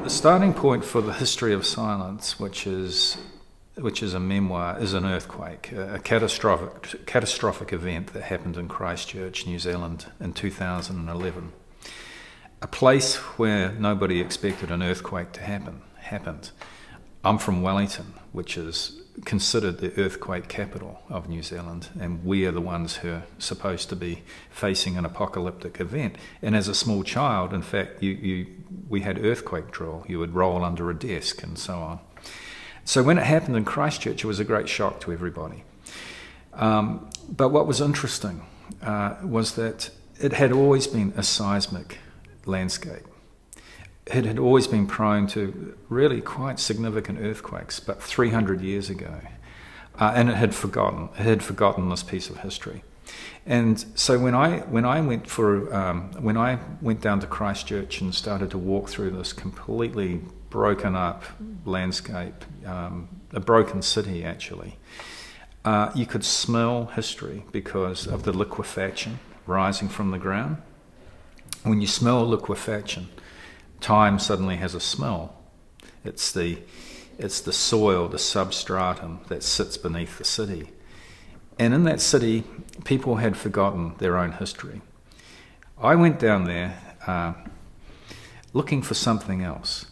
The starting point for the history of silence, which is a memoir, is an earthquake, a catastrophic event that happened in Christchurch, New Zealand in 2011. A place where nobody expected an earthquake to happen, happened. I'm from Wellington, which is considered the earthquake capital of New Zealand, and we are the ones who are supposed to be facing an apocalyptic event. And as a small child, in fact, we had earthquake drill. You would roll under a desk and so on. So when it happened in Christchurch, it was a great shock to everybody. But what was interesting was that it had always been a seismic landscape. It had always been prone to really quite significant earthquakes, but 300 years ago, and it had forgotten this piece of history. And so when I went down to Christchurch and started to walk through this completely broken up landscape, a broken city actually, you could smell history because of the liquefaction rising from the ground. When you smell liquefaction, time suddenly has a smell. It's the soil, the substratum that sits beneath the city. And in that city, people had forgotten their own history. I went down there looking for something else.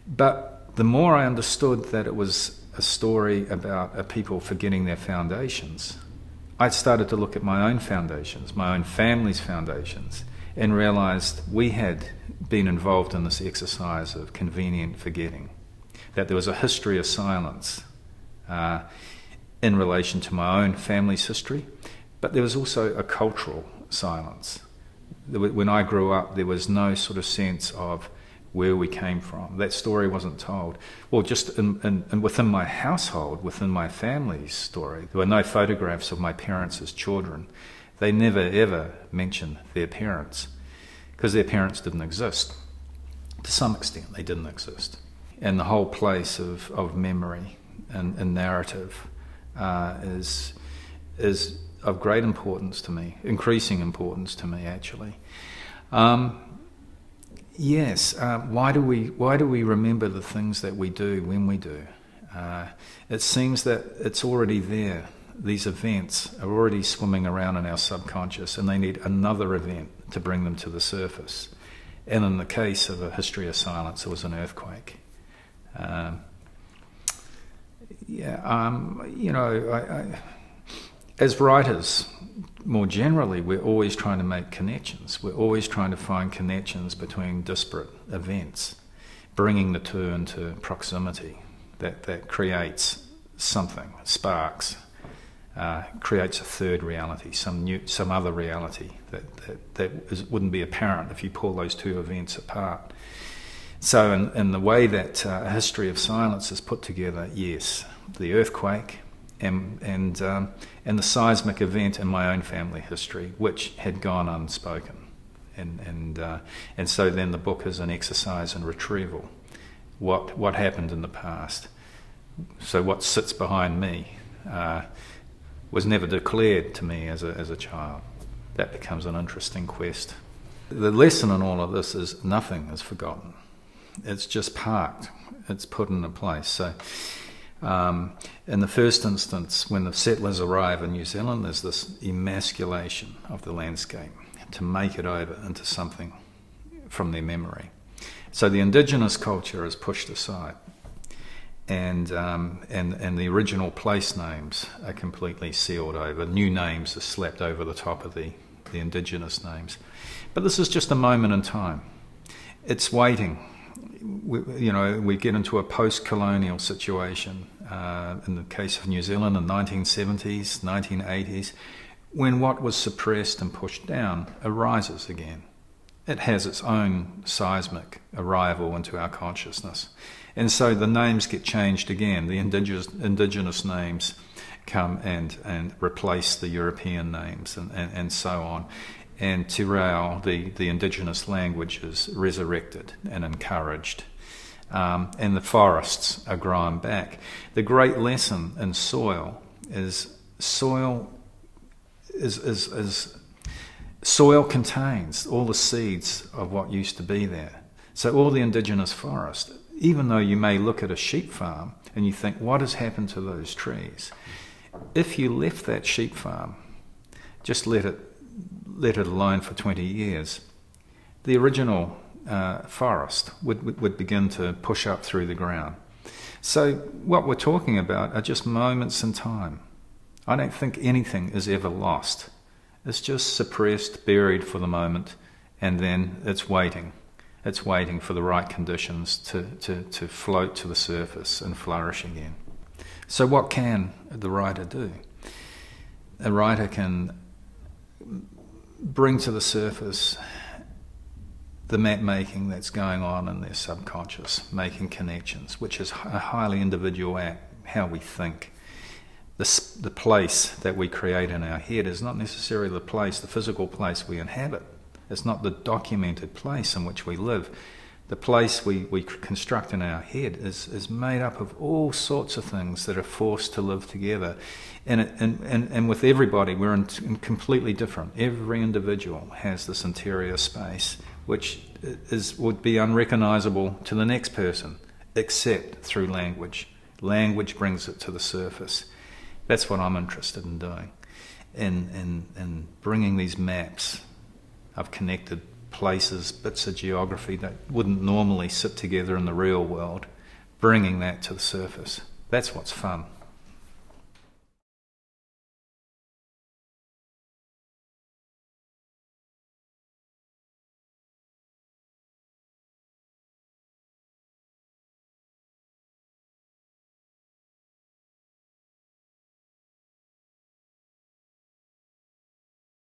But the more I understood that it was a story about a people forgetting their foundations, I started to look at my own foundations, my own family's foundations, and realized we had been involved in this exercise of convenient forgetting, that there was a history of silence in relation to my own family's history, but there was also a cultural silence. When I grew up, there was no sort of sense of where we came from. That story wasn't told. Well, just within my household, within my family's story, there were no photographs of my parents as children. They never ever mentioned their parents because their parents didn't exist. To some extent, they didn't exist. And the whole place of memory and narrative is of great importance to me, increasing importance to me, actually. Yes, why do we remember the things that we do when we do? It seems that it's already there. These events are already swimming around in our subconscious, and they need another event to bring them to the surface. And in the case of a history of silence, it was an earthquake. As writers, more generally, we're always trying to make connections. We're always trying to find connections between disparate events, bringing the two into proximity. That creates something, sparks. Creates a third reality, some other reality that wouldn't be apparent if you pull those two events apart. So in the way that a history of silence is put together, yes, the earthquake and the seismic event in my own family history, which had gone unspoken, and so then the book is an exercise in retrieval. What happened in the past? So what sits behind me was never declared to me as a child. That becomes an interesting quest. The lesson in all of this is nothing is forgotten. It's just parked. It's put in a place. So in the first instance, when the settlers arrive in New Zealand, there's this emasculation of the landscape to make it over into something from their memory. So the indigenous culture is pushed aside. And the original place names are completely sealed over. New names are slapped over the top of the indigenous names. But this is just a moment in time. It's waiting. We get into a post-colonial situation, in the case of New Zealand in the 1970s, 1980s, when what was suppressed and pushed down arises again. It has its own seismic arrival into our consciousness. And so the names get changed again. The indigenous names come and replace the European names and so on. And Te Reo, the indigenous language, is resurrected and encouraged. And the forests are grown back. The great lesson in soil is soil contains all the seeds of what used to be there. So all the indigenous forest, even though you may look at a sheep farm and you think, what has happened to those trees? If you left that sheep farm, just let it alone for 20 years, the original forest would begin to push up through the ground. So what we're talking about are just moments in time. I don't think anything is ever lost. It's just suppressed, buried for the moment, and then it's waiting. It's waiting for the right conditions to float to the surface and flourish again. So what can the writer do? A writer can bring to the surface the map making that's going on in their subconscious, making connections, which is a highly individual act, how we think. The place that we create in our head is not necessarily the place, the physical place we inhabit. It's not the documented place in which we live. The place we construct in our head is made up of all sorts of things that are forced to live together. And with everybody, we're completely different. Every individual has this interior space which would be unrecognizable to the next person, except through language. Language brings it to the surface. That's what I'm interested in doing, in bringing these maps of connected places, bits of geography that wouldn't normally sit together in the real world, bringing that to the surface. That's what's fun.